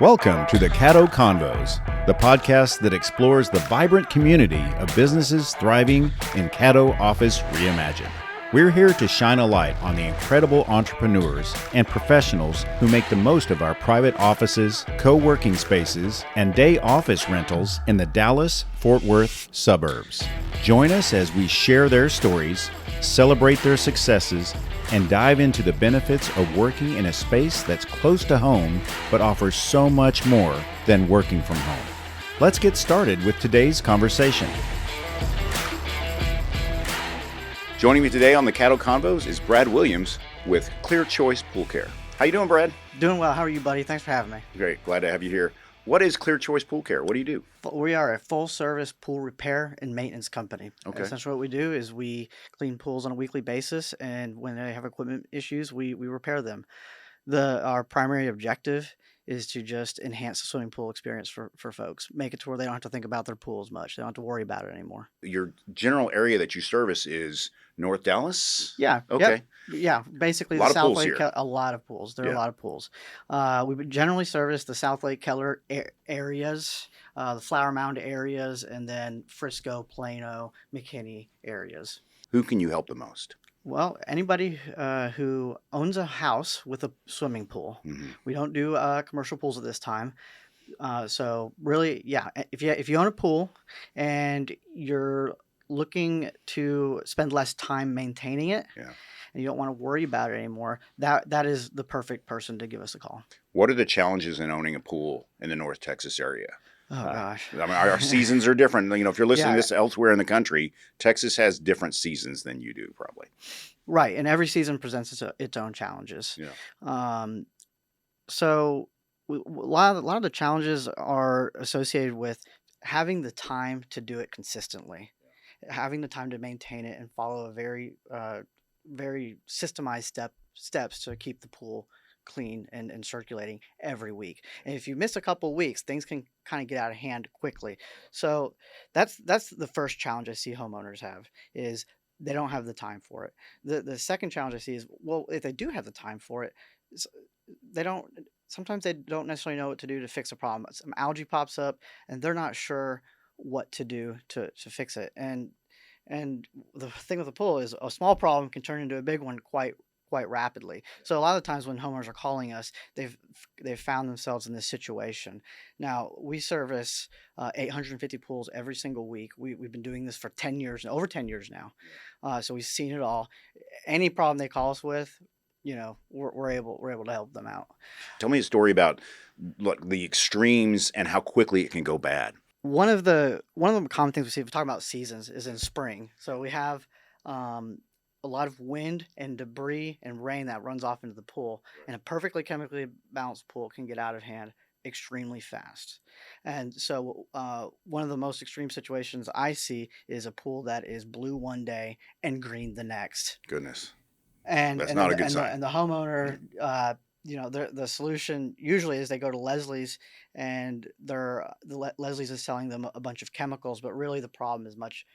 Welcome to the Caddo Convos, the podcast that explores the vibrant community of businesses thriving in Caddo Office Reimagined. We're here to shine a light on the incredible entrepreneurs and professionals who make the most of our private offices, co-working spaces, and day office rentals in the Dallas-Fort Worth suburbs. Join us as we share their stories, celebrate their successes, and dive into the benefits of working in a space that's close to home but offers so much more than working from home. Let's get started with today's conversation. Joining me today on the Caddo Convos is Brad Williams with Clear Choice Pool Care. How you doing, Brad? Doing well. How are you, buddy? Thanks for having me. Great. Glad to have you here. What is Clear Choice Pool Care? What do you do? We are a full-service pool repair and maintenance company. Okay. Essentially what we do is we clean pools on a weekly basis, and when they have equipment issues, we repair them. Our primary objective is to just enhance the swimming pool experience for folks, make it to where they don't have to think about their pool as much. They don't have to worry about it anymore. Your general area that you service is North Dallas? Yeah. Okay. Yep. Yeah. Basically, A lot the of South pools Lake, here. a lot of pools. There are Yeah. a lot of pools. We would generally service the South Lake Keller areas, the Flower Mound areas, and then Frisco, Plano, McKinney areas. Who can you help the most? Well, anybody who owns a house with a swimming pool. Mm-hmm. We don't do commercial pools at this time. So really, yeah, if you own a pool and you're looking to spend less time maintaining it, Yeah. and you don't want to worry about it anymore, that is the perfect person to give us a call. What are the challenges in owning a pool in the North Texas area? Oh gosh. I mean, our seasons are different. You know, if you're listening Yeah. to this elsewhere in the country, Texas has different seasons than you do, probably. Right, and every season presents its own challenges. Yeah. So a lot of the challenges are associated with having the time to do it consistently, having the time to maintain it and follow a very systemized steps to keep the pool clean and circulating every week. And if you miss a couple of weeks, things can kind of get out of hand quickly. So that's the first challenge I see homeowners have, is they don't have the time for it. The second challenge I see is, well, if they do have the time for it, sometimes they don't necessarily know what to do to fix a problem. Some algae pops up and they're not sure what to do to fix it. And the thing with the pool is a small problem can turn into a big one quite rapidly. So a lot of the times when homeowners are calling us, they've found themselves in this situation. Now, we service 850 pools every single week. We've been doing this for 10 years, over 10 years now. So we've seen it all. Any problem they call us with, we're able to help them out. Tell me a story about the extremes and how quickly it can go bad. One of the common things we see if we talk about seasons is in spring. So we have a lot of wind and debris and rain that runs off into the pool, and a perfectly chemically balanced pool can get out of hand extremely fast. And so one of the most extreme situations I see is a pool that is blue one day and green the next. Goodness. And That's not a good sign. And the homeowner, the solution usually is they go to Leslie's, and Leslie's is selling them a bunch of chemicals, but really the problem is much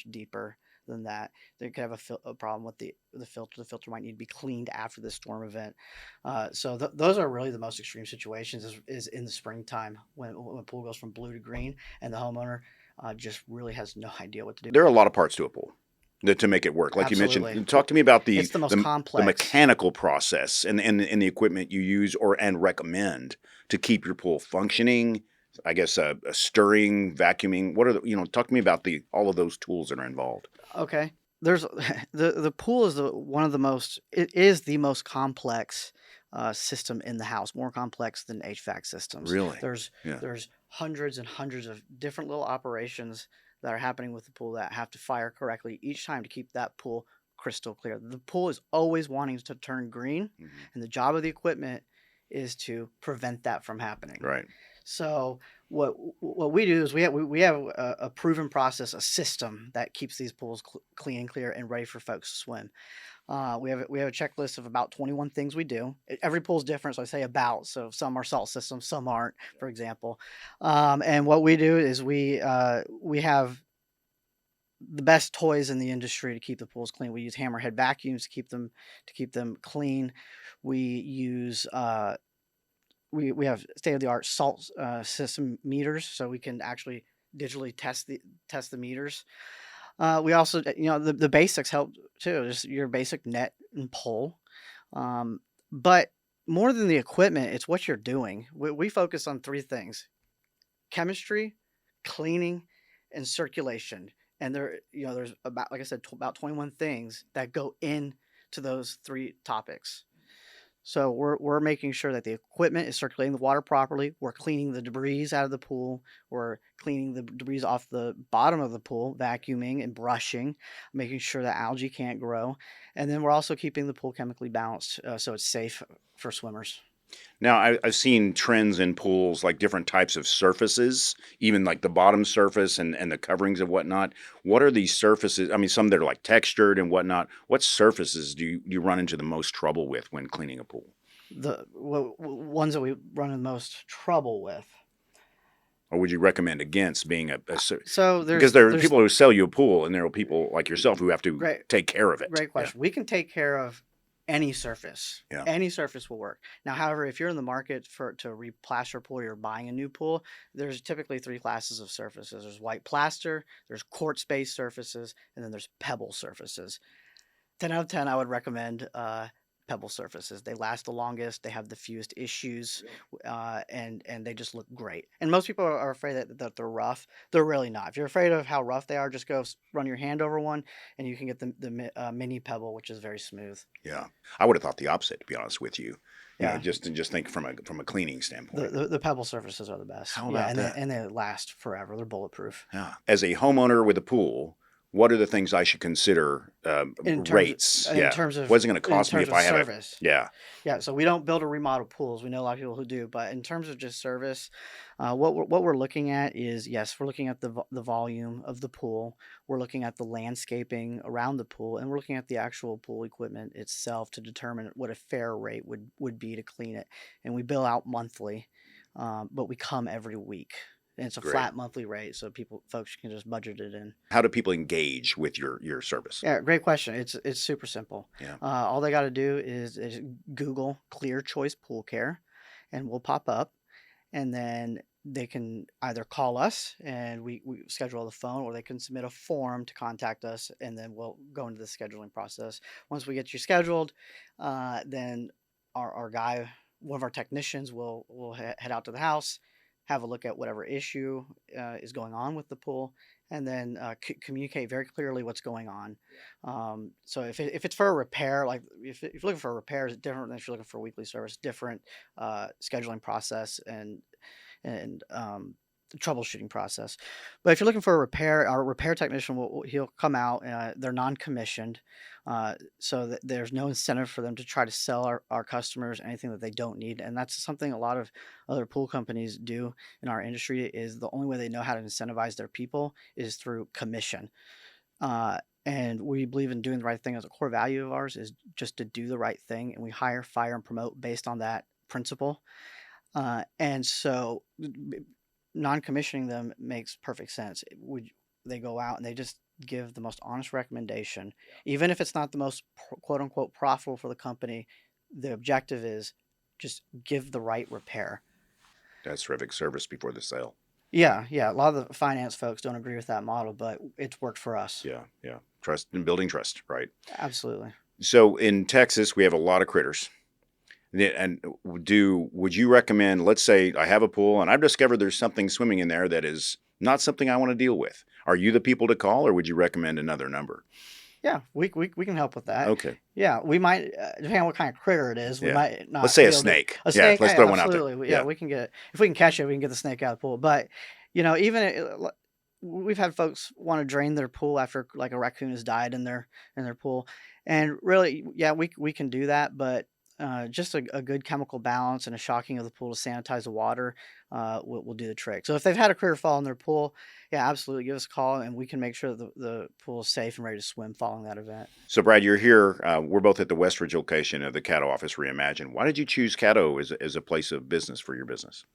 deeper than that. They could have a problem with the filter. The filter might need to be cleaned after the storm event. So those are really the most extreme situations is in the springtime when a pool goes from blue to green, and the homeowner just really has no idea what to do. There are a lot of parts to a pool to make it work. Like Absolutely. you mentioned, talk to me about It's the most complex. the mechanical process and the equipment you use and recommend to keep your pool functioning. I guess a stirring, vacuuming. What are talk to me about all of those tools that are involved. Okay. There's the pool is it is the most complex system in the house, more complex than HVAC systems. Really? There's Yeah. hundreds and hundreds of different little operations that are happening with the pool that have to fire correctly each time to keep that pool crystal clear. The pool is always wanting to turn green, Mhm. and the job of the equipment is to prevent that from happening. Right. So what we do is we have a proven process, a system that keeps these pools clean and clear and ready for folks to swim. We have a checklist of about 21 things we do. Every pool is different, so I say about. So some are salt systems, some aren't, for example. And what we do is we have the best toys in the industry to keep the pools clean. We use hammerhead vacuums to keep them clean. We use we have state of the art salt system meters, so we can actually digitally test the meters. We also, the basics help too, just your basic net and pull. But more than the equipment, it's what you're doing. We focus on three things: chemistry, cleaning, and circulation. And there's about, like I said, about 21 things that go into those three topics. So we're making sure that the equipment is circulating the water properly. We're cleaning the debris out of the pool. We're cleaning the debris off the bottom of the pool, vacuuming and brushing, making sure that algae can't grow. And then we're also keeping the pool chemically balanced, so it's safe for swimmers. Now, I've seen trends in pools, like different types of surfaces, even like the bottom surface and the coverings and whatnot. What are these surfaces? I mean, some that are like textured and whatnot. What surfaces do you run into the most trouble with when cleaning a pool? The ones that we run in the most trouble with. Or would you recommend against being So because there are people who sell you a pool, and there are people like yourself who have to take care of it. Great question. We can take care of any surface. Yeah. Any surface will work. Now, however, if you're in the market to replaster a pool, or you're buying a new pool, there's typically three classes of surfaces. There's white plaster, there's quartz-based surfaces, and then there's pebble surfaces. 10 out of 10, I would recommend pebble surfaces. They last the longest, they have the fewest issues, and they just look great. And most people are afraid that they're rough. They're really not. If you're afraid of how rough they are, just go run your hand over one, and you can get the mini pebble, which is very smooth. Yeah, I would have thought the opposite, to be honest with you. Yeah, just think from a cleaning standpoint. The pebble surfaces are the best. How about that? And they last forever. They're bulletproof. Yeah. As a homeowner with a pool, what are the things I should consider? Rates. In terms of what's it going to cost me if I have service? Yeah. So we don't build or remodel pools. We know a lot of people who do, but in terms of just service, what we're looking at is, yes, we're looking at the volume of the pool. We're looking at the landscaping around the pool, and we're looking at the actual pool equipment itself to determine what a fair rate would be to clean it. And we bill out monthly, but we come every week. And it's a flat monthly rate, so folks can just budget it in. How do people engage with your service? Yeah, great question. It's super simple. Yeah. All they got to do is Google Clear Choice Pool Care, and we'll pop up. And then they can either call us and we schedule the phone, or they can submit a form to contact us, and then we'll go into the scheduling process. Once we get you scheduled, then our guy, one of our technicians, will head out to the house, have a look at whatever issue is going on with the pool, and then communicate very clearly what's going on. So if it's for a repair, like if you're looking for a repair, it's different than if you're looking for a weekly service. Different scheduling process and troubleshooting process. But if you're looking for a repair, our repair technician he'll come out. They're non-commissioned, so that there's no incentive for them to try to sell our customers anything that they don't need. And that's something a lot of other pool companies do in our industry. Is the only way they know how to incentivize their people is through commission. And we believe in doing the right thing. As a core value of ours is just to do the right thing, and we hire, fire, and promote based on that principle. And so non-commissioning them makes perfect sense. They go out and they just give the most honest recommendation, even if it's not the most quote unquote profitable for the company. The objective is just give the right repair. That's terrific service before the sale. Yeah. A lot of the finance folks don't agree with that model, but it's worked for us. Yeah. Trust and building trust, right? Absolutely. So in Texas, we have a lot of critters. And would you recommend, let's say I have a pool and I've discovered there's something swimming in there that is not something I want to deal with. Are you the people to call, or would you recommend another number? Yeah, we can help with that. Okay. Yeah, we might, depending on what kind of critter it is, we might not. Let's say a snake. A snake, let's throw one out there. Yeah, we can if we can catch it, we can get the snake out of the pool. But, even we've had folks want to drain their pool after like a raccoon has died in their pool. And really, yeah, we can do that, but just a good chemical balance and a shocking of the pool to sanitize the water will do the trick. So if they've had a critter fall in their pool, yeah, absolutely, give us a call, and we can make sure that the pool is safe and ready to swim following that event. So Brad, you're here. We're both at the Westridge location of the Caddo office Reimagine. Why did you choose Caddo as a place of business for your business?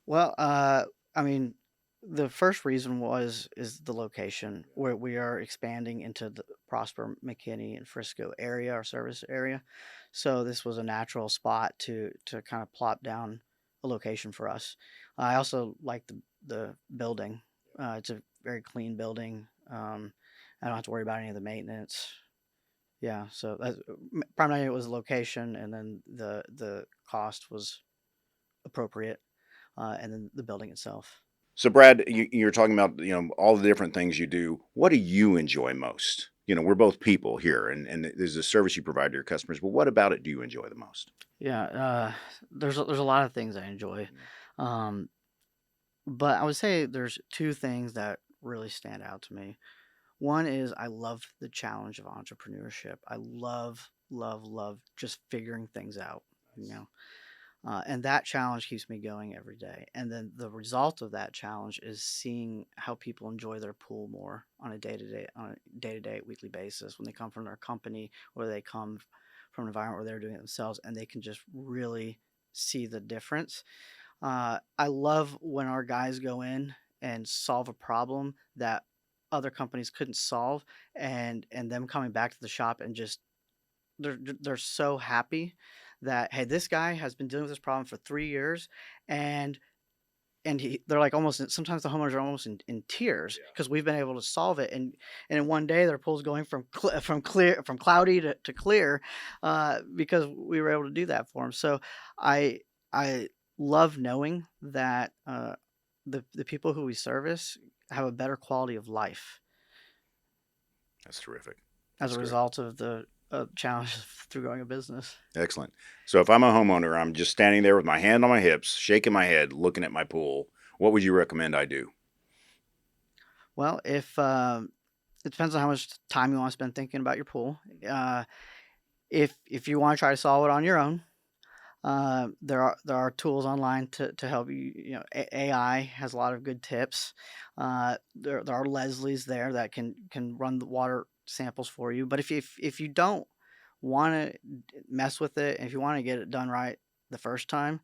Well, I mean, the first reason is the location, where we are expanding into the Prosper, McKinney, and Frisco area, our service area. So this was a natural spot to kind of plop down a location for us. I also like the building. It's a very clean building. I don't have to worry about any of the maintenance. Yeah, so that's, primarily it was location, and then the cost was appropriate, and then the building itself. So, Brad, you're talking about, all the different things you do. What do you enjoy most? We're both people here, and there's a service you provide to your customers, but what about it do you enjoy the most? Yeah, there's a lot of things I enjoy, um, but I would say there's two things that really stand out to me. One is I love the challenge of entrepreneurship. I love just figuring things out, you know. And that challenge keeps me going every day. And then the result of that challenge is seeing how people enjoy their pool more on a day-to-day, weekly basis when they come from their company or they come from an environment where they're doing it themselves, and they can just really see the difference. I love when our guys go in and solve a problem that other companies couldn't solve, and them coming back to the shop and just they're so happy that, hey, this guy has been dealing with this problem for 3 years, and they're like almost, sometimes the homeowners are almost in tears because we've been able to solve it, and in one day their pool's going from cloudy to clear, because we were able to do that for them. So I love knowing that the people who we service have a better quality of life That's terrific. as That's a great. result of the challenges through growing a business. Excellent. So if I'm a homeowner, I'm just standing there with my hand on my hips, shaking my head, looking at my pool. What would you recommend I do? Well, if it depends on how much time you want to spend thinking about your pool. If you want to try to solve it on your own, there are tools online to help you. AI has a lot of good tips. There are Leslie's there that can run the water samples for you. But if you don't want to mess with it, and if you want to get it done right the first time,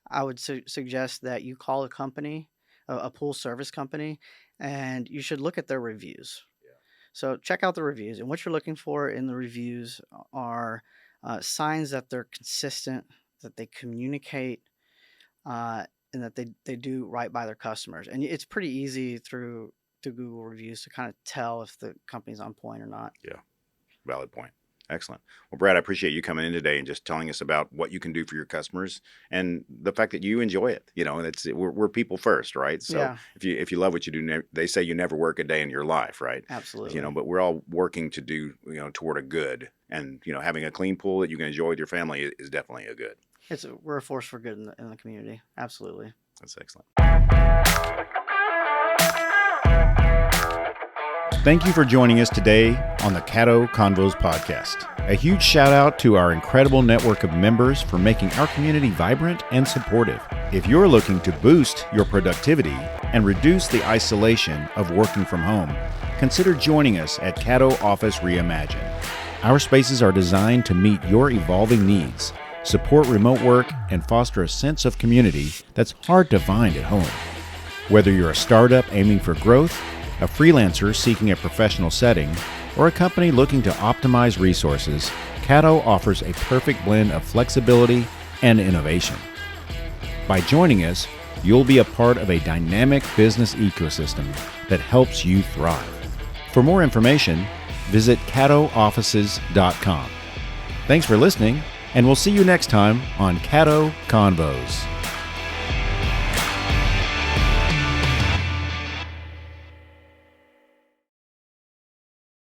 I would suggest that you call a company, a pool service company, and you should look at their reviews. So check out the reviews, and what you're looking for in the reviews are signs that they're consistent, that they communicate, and that they do right by their customers. And it's pretty easy through Google reviews to kind of tell if the company's on point or not. Yeah, valid point. Excellent. Well, Brad, I appreciate you coming in today and just telling us about what you can do for your customers and the fact that you enjoy it. And we're people first, right? So Yeah, if you love what you do, they say you never work a day in your life, right? absolutely. But we're all working to do, toward a good. And, having a clean pool that you can enjoy with your family is definitely a good. We're a force for good in the community. Absolutely. That's excellent. Thank you for joining us today on the Caddo Convos podcast. A huge shout out to our incredible network of members for making our community vibrant and supportive. If you're looking to boost your productivity and reduce the isolation of working from home, consider joining us at Caddo Office Reimagine. Our spaces are designed to meet your evolving needs, support remote work, and foster a sense of community that's hard to find at home. Whether you're a startup aiming for growth, a freelancer seeking a professional setting, or a company looking to optimize resources, Caddo offers a perfect blend of flexibility and innovation. By joining us, you'll be a part of a dynamic business ecosystem that helps you thrive. For more information, visit caddooffices.com. Thanks for listening, and we'll see you next time on Caddo Convos.